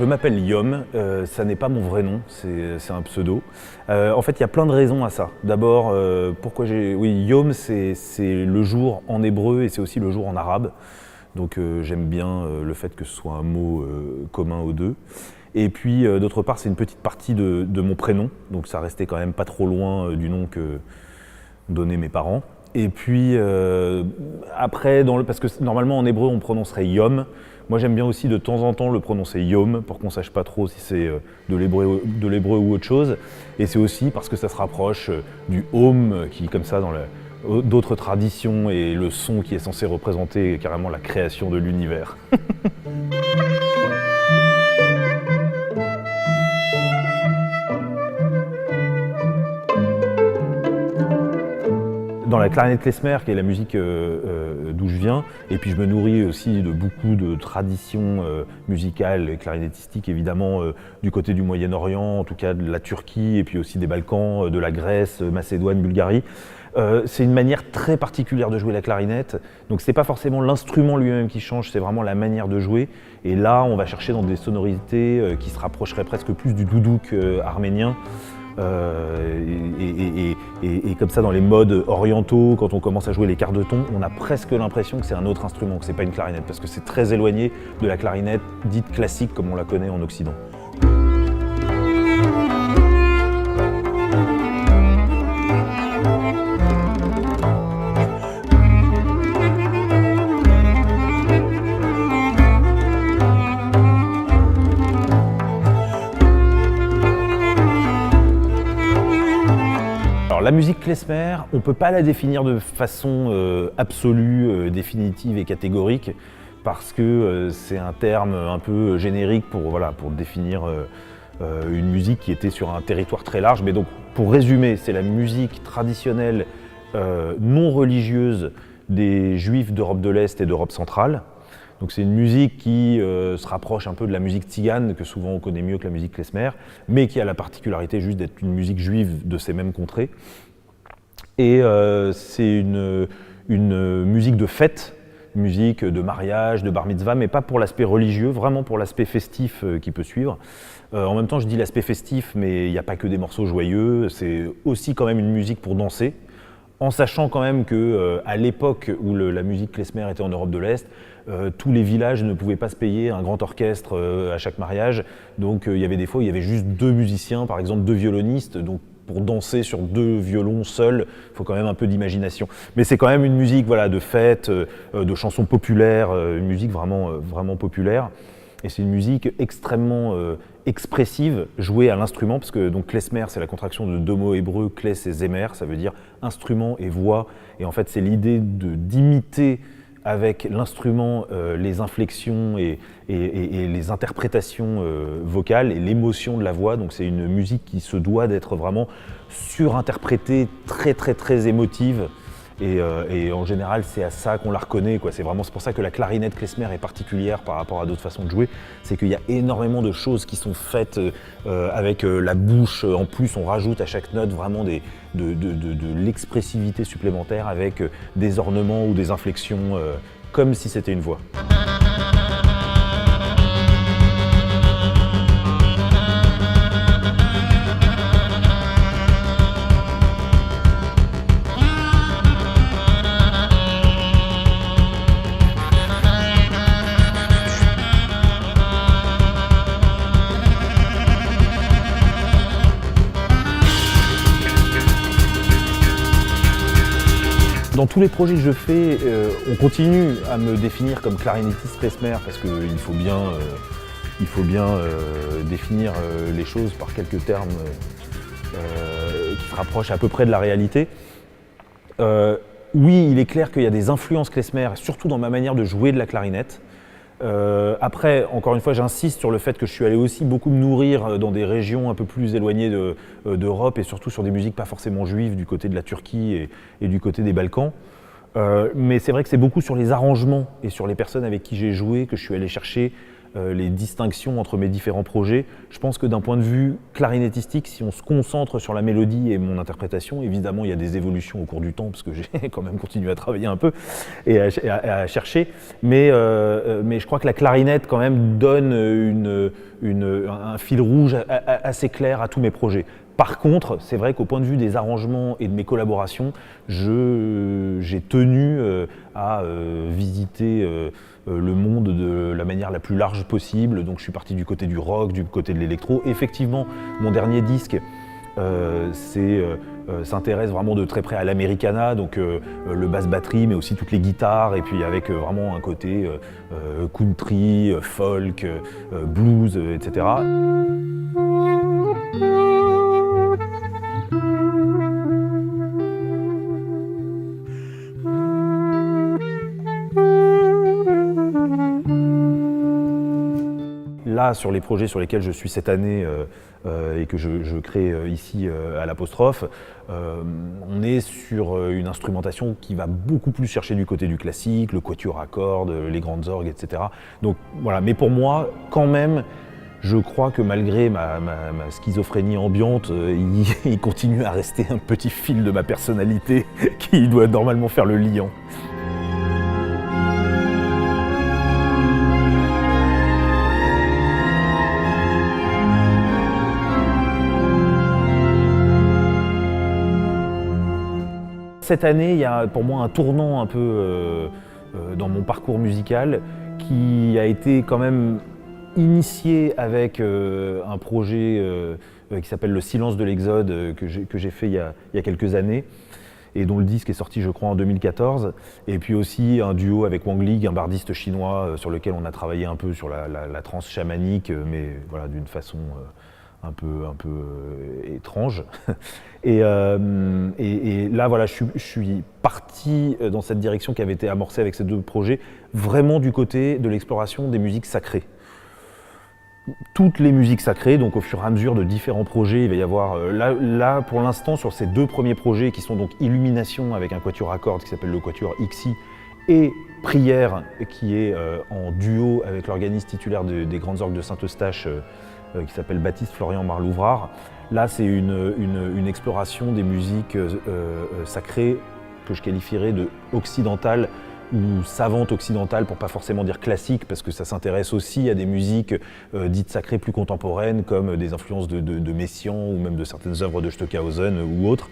m'appelle Yom, ça n'est pas mon vrai nom, c'est un pseudo. En fait, il y a plein de raisons à ça. D'abord, pourquoi oui, Yom, c'est le jour en hébreu et c'est aussi le jour en arabe. Donc j'aime bien le fait que ce soit un mot commun aux deux. Et puis d'autre part, c'est une petite partie de mon prénom, donc ça restait quand même pas trop loin du nom que donnaient mes parents. Et puis après, parce que normalement en hébreu on prononcerait Yom. Moi j'aime bien aussi de temps en temps le prononcer Yom pour qu'on sache pas trop si c'est de l'hébreu ou autre chose. Et c'est aussi parce que ça se rapproche du Om qui, comme ça, dans d'autres traditions, est le son qui est censé représenter carrément la création de l'univers. Dans la clarinette klezmer, qui est la musique d'où je viens, et puis je me nourris aussi de beaucoup de traditions musicales et clarinettistiques, évidemment du côté du Moyen-Orient, en tout cas de la Turquie, et puis aussi des Balkans, de la Grèce, Macédoine, Bulgarie. C'est une manière très particulière de jouer la clarinette, donc c'est pas forcément l'instrument lui-même qui change, c'est vraiment la manière de jouer. Et là, on va chercher dans des sonorités qui se rapprocheraient presque plus du doudouk arménien. Et comme ça, dans les modes orientaux, quand on commence à jouer les quarts de ton, on a presque l'impression que c'est un autre instrument, que c'est pas une clarinette, parce que c'est très éloigné de la clarinette dite classique comme on la connaît en Occident. La musique klezmer, on ne peut pas la définir de façon absolue, définitive et catégorique, parce que c'est un terme un peu générique pour définir une musique qui était sur un territoire très large. Mais donc, pour résumer, c'est la musique traditionnelle non religieuse des Juifs d'Europe de l'Est et d'Europe centrale. Donc c'est une musique qui se rapproche un peu de la musique tzigane, que souvent on connaît mieux que la musique klezmer, mais qui a la particularité juste d'être une musique juive de ces mêmes contrées. Et c'est une musique de fête, musique de mariage, de bar mitzvah, mais pas pour l'aspect religieux, vraiment pour l'aspect festif qui peut suivre. En même temps, je dis l'aspect festif, mais il n'y a pas que des morceaux joyeux, c'est aussi quand même une musique pour danser, en sachant quand même qu'à l'époque où la musique klezmer était en Europe de l'Est, tous les villages ne pouvaient pas se payer un grand orchestre à chaque mariage. Donc il y avait des fois où il y avait juste 2 musiciens, par exemple 2 violonistes. Donc pour danser sur 2 violons seuls, il faut quand même un peu d'imagination. Mais c'est quand même une musique de fête, de chansons populaires, une musique vraiment populaire. Et c'est une musique extrêmement expressive, jouée à l'instrument, parce que donc klezmer, c'est la contraction de 2 mots hébreux, kles et zemer, ça veut dire instrument et voix. Et en fait, c'est l'idée d'imiter avec l'instrument les inflexions et les interprétations vocales et l'émotion de la voix. Donc c'est une musique qui se doit d'être vraiment surinterprétée, très émotive. Et en général, c'est à ça qu'on la reconnaît, quoi. C'est pour ça que la clarinette klezmer est particulière par rapport à d'autres façons de jouer. C'est qu'il y a énormément de choses qui sont faites avec la bouche. En plus, on rajoute à chaque note vraiment de l'expressivité supplémentaire avec des ornements ou des inflexions comme si c'était une voix. Dans tous les projets que je fais, on continue à me définir comme clarinettiste klezmer parce qu'il faut bien définir les choses par quelques termes qui se rapprochent à peu près de la réalité. Oui, il est clair qu'il y a des influences klezmer, surtout dans ma manière de jouer de la clarinette. Après, encore une fois, j'insiste sur le fait que je suis allé aussi beaucoup me nourrir dans des régions un peu plus éloignées d'Europe et surtout sur des musiques pas forcément juives du côté de la Turquie et du côté des Balkans. Mais c'est vrai que c'est beaucoup sur les arrangements et sur les personnes avec qui j'ai joué que je suis allé chercher les distinctions entre mes différents projets. Je pense que d'un point de vue clarinettistique, si on se concentre sur la mélodie et mon interprétation, évidemment il y a des évolutions au cours du temps parce que j'ai quand même continué à travailler un peu et à chercher, mais je crois que la clarinette quand même donne un fil rouge assez clair à tous mes projets. Par contre, c'est vrai qu'au point de vue des arrangements et de mes collaborations, j'ai tenu à visiter le monde de la manière la plus large possible. Donc je suis parti du côté du rock, du côté de l'électro. Effectivement, mon dernier disque s'intéresse vraiment de très près à l'americana, donc le basse-batterie, mais aussi toutes les guitares, et puis avec vraiment un côté country, folk, blues, etc. Là, sur les projets sur lesquels je suis cette année et que je crée ici à l'Apostrophe, on est sur une instrumentation qui va beaucoup plus chercher du côté du classique, le quatuor à cordes, les grandes orgues, etc. Donc voilà, mais pour moi, quand même, je crois que malgré ma schizophrénie ambiante, il continue à rester un petit fil de ma personnalité qui doit normalement faire le liant. Cette année, il y a pour moi un tournant un peu dans mon parcours musical qui a été quand même initié avec un projet qui s'appelle Le Silence de l'Exode que j'ai fait il y a quelques années et dont le disque est sorti je crois en 2014, et puis aussi un duo avec Wang Lig, un bardiste chinois sur lequel on a travaillé un peu sur la trance chamanique, mais voilà, d'une façon un peu étrange. Et là, voilà, je suis parti dans cette direction qui avait été amorcée avec ces deux projets, vraiment du côté de l'exploration des musiques sacrées. Toutes les musiques sacrées, donc au fur et à mesure de différents projets, il va y avoir, là pour l'instant, sur ces deux premiers projets qui sont donc Illumination avec un quatuor à cordes qui s'appelle le quatuor Ixi, et Prière qui est en duo avec l'organiste titulaire des Grandes Orgues de Saint-Eustache qui s'appelle Baptiste Florian Marlouvrard. Là, c'est une exploration des musiques sacrées que je qualifierais de occidentales ou savantes occidentales, pour pas forcément dire classiques, parce que ça s'intéresse aussi à des musiques dites sacrées plus contemporaines, comme des influences de Messiaen ou même de certaines œuvres de Stockhausen ou autres.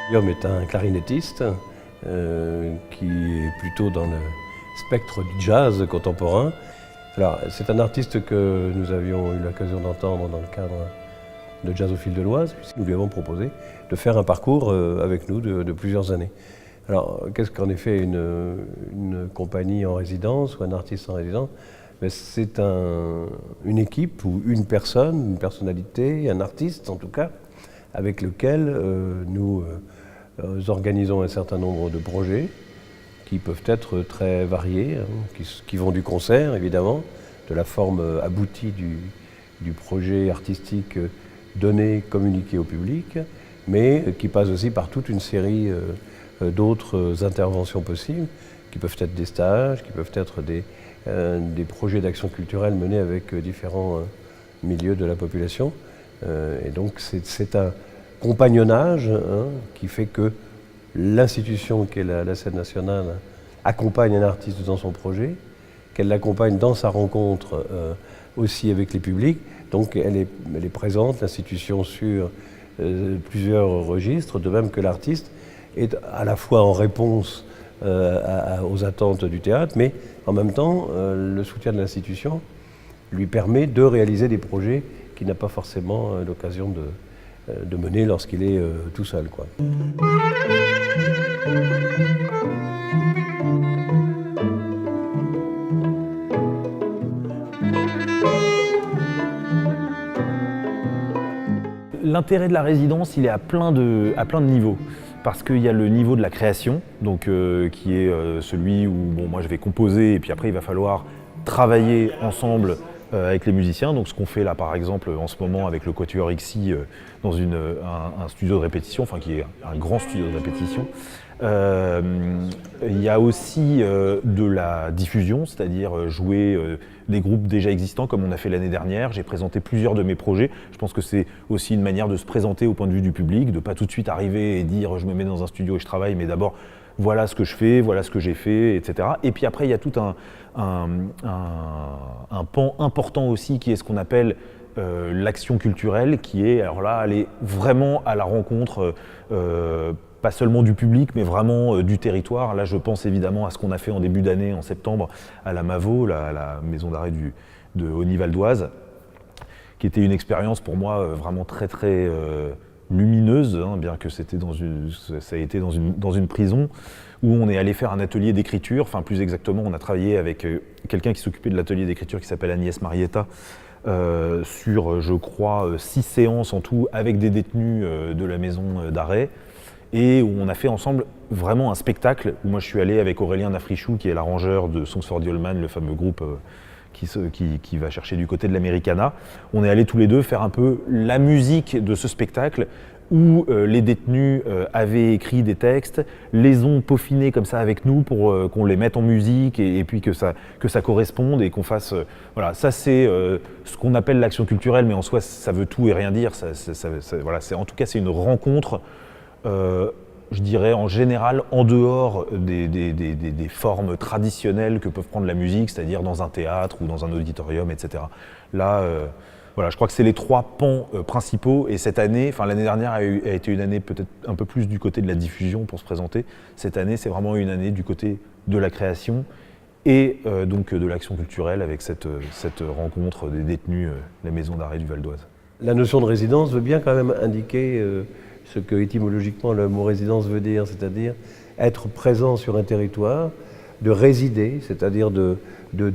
Guillaume est un clarinettiste qui est plutôt dans le spectre du jazz contemporain. Alors, c'est un artiste que nous avions eu l'occasion d'entendre dans le cadre de Jazz au fil de l'Oise, puisque nous lui avons proposé de faire un parcours avec nous de plusieurs années. Alors, qu'est-ce qu'en effet une compagnie en résidence ou un artiste en résidence? C'est une équipe ou une personne, une personnalité, un artiste en tout cas, avec lequel nous organisons un certain nombre de projets qui peuvent être très variés, hein, qui vont du concert évidemment, de la forme aboutie du projet artistique donné, communiqué au public, mais qui passe aussi par toute une série d'autres interventions possibles, qui peuvent être des stages, qui peuvent être des projets d'action culturelle menés avec différents milieux de la population. Et donc c'est un compagnonnage qui fait que l'institution qu'est la scène nationale accompagne un artiste dans son projet, qu'elle l'accompagne dans sa rencontre aussi avec les publics. Donc elle est présente, l'institution, sur plusieurs registres, de même que l'artiste est à la fois en réponse aux attentes du théâtre, mais en même temps, le soutien de l'institution lui permet de réaliser des projets qu'il n'a pas forcément l'occasion de mener lorsqu'il est tout seul, quoi. L'intérêt de la résidence, il est à plein de niveaux. parce qu'il y a le niveau de la création, donc, qui est celui où bon, moi je vais composer et puis après il va falloir travailler ensemble avec les musiciens. Donc ce qu'on fait là par exemple en ce moment avec le Quatuor XI dans un studio de répétition, enfin qui est un grand studio de répétition. Il y a aussi de la diffusion, c'est-à-dire jouer des groupes déjà existants comme on a fait l'année dernière. J'ai présenté plusieurs de mes projets. Je pense que c'est aussi une manière de se présenter au point de vue du public, de ne pas tout de suite arriver et dire je me mets dans un studio et je travaille, mais d'abord voilà ce que je fais, voilà ce que j'ai fait, etc. Et puis après il y a tout un pan important aussi qui est ce qu'on appelle l'action culturelle, qui est alors là aller vraiment à la rencontre pas seulement du public, mais vraiment du territoire. Là, je pense évidemment à ce qu'on a fait en début d'année, en septembre, à la MAVO, la maison d'arrêt de Auny-Val-d'Oise, qui était une expérience pour moi vraiment très très lumineuse, hein, bien que ça a été dans une prison, où on est allé faire un atelier d'écriture. Enfin, plus exactement, on a travaillé avec quelqu'un qui s'occupait de l'atelier d'écriture qui s'appelle Agnès Marietta, sur, je crois, 6 séances en tout, avec des détenus de la maison d'arrêt, et où on a fait ensemble vraiment un spectacle, où moi je suis allé avec Aurélien Nafrichou, qui est l'arrangeur de Songs for the Old Man, le fameux groupe qui va chercher du côté de l'Americana. On est allés tous les deux faire un peu la musique de ce spectacle, où les détenus avaient écrit des textes, les ont peaufinés comme ça avec nous pour qu'on les mette en musique et puis que ça corresponde et qu'on fasse... voilà, ça c'est ce qu'on appelle l'action culturelle, mais en soi ça veut tout et rien dire. Voilà, en tout cas c'est une rencontre, je dirais en général en dehors des formes traditionnelles que peuvent prendre la musique, c'est-à-dire dans un théâtre ou dans un auditorium, etc. Là, voilà, je crois que c'est les 3 pans principaux, et cette année, enfin l'année dernière a été une année peut-être un peu plus du côté de la diffusion pour se présenter. Cette année, c'est vraiment une année du côté de la création et donc de l'action culturelle avec cette rencontre des détenus de la maison d'arrêt du Val-d'Oise. La notion de résidence veut bien quand même indiquer ce que étymologiquement le mot résidence veut dire, c'est-à-dire être présent sur un territoire, de résider, c'est-à-dire de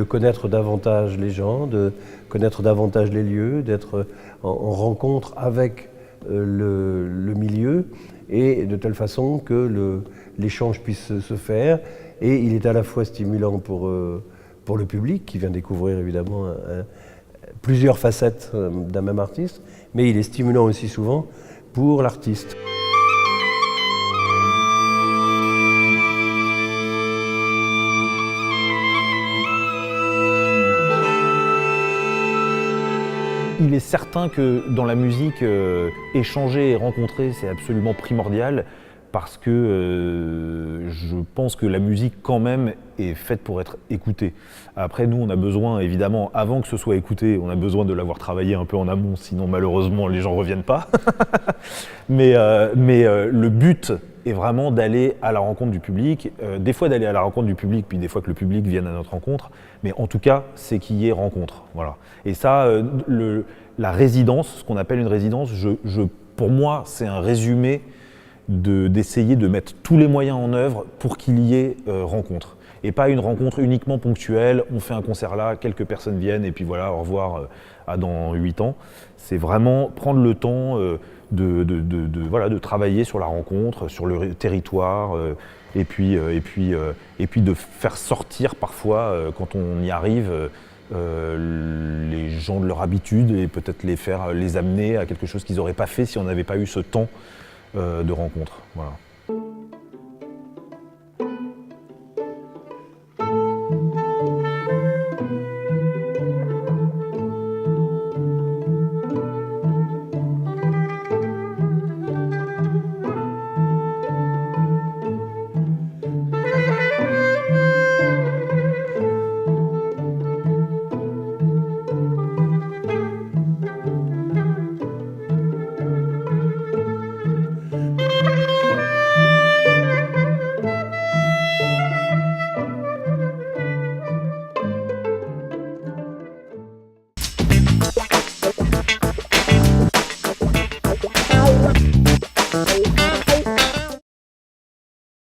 connaître davantage les gens, de connaître davantage les lieux, d'être en rencontre avec le milieu, et de telle façon que l'échange puisse se faire. Et il est à la fois stimulant pour le public, qui vient découvrir évidemment plusieurs facettes d'un même artiste, mais il est stimulant aussi souvent pour l'artiste. Il est certain que dans la musique, échanger et rencontrer, c'est absolument primordial, parce que je pense que la musique quand même est faite pour être écoutée. Après nous on a besoin évidemment, avant que ce soit écouté, on a besoin de l'avoir travaillé un peu en amont, sinon malheureusement les gens ne reviennent pas. mais le but est vraiment d'aller à la rencontre du public, des fois d'aller à la rencontre du public, puis des fois que le public vienne à notre rencontre, mais en tout cas c'est qu'il y ait rencontre. Voilà. Et ça, la résidence, ce qu'on appelle une résidence, pour moi c'est un résumé d'essayer de mettre tous les moyens en œuvre pour qu'il y ait rencontre. Et pas une rencontre uniquement ponctuelle, on fait un concert là, quelques personnes viennent et puis voilà, au revoir à dans 8 ans. C'est vraiment prendre le temps de travailler sur la rencontre, sur le territoire, et puis de faire sortir parfois, quand on y arrive, les gens de leur habitude et peut-être les amener à quelque chose qu'ils n'auraient pas fait si on n'avait pas eu ce temps de rencontre. Voilà.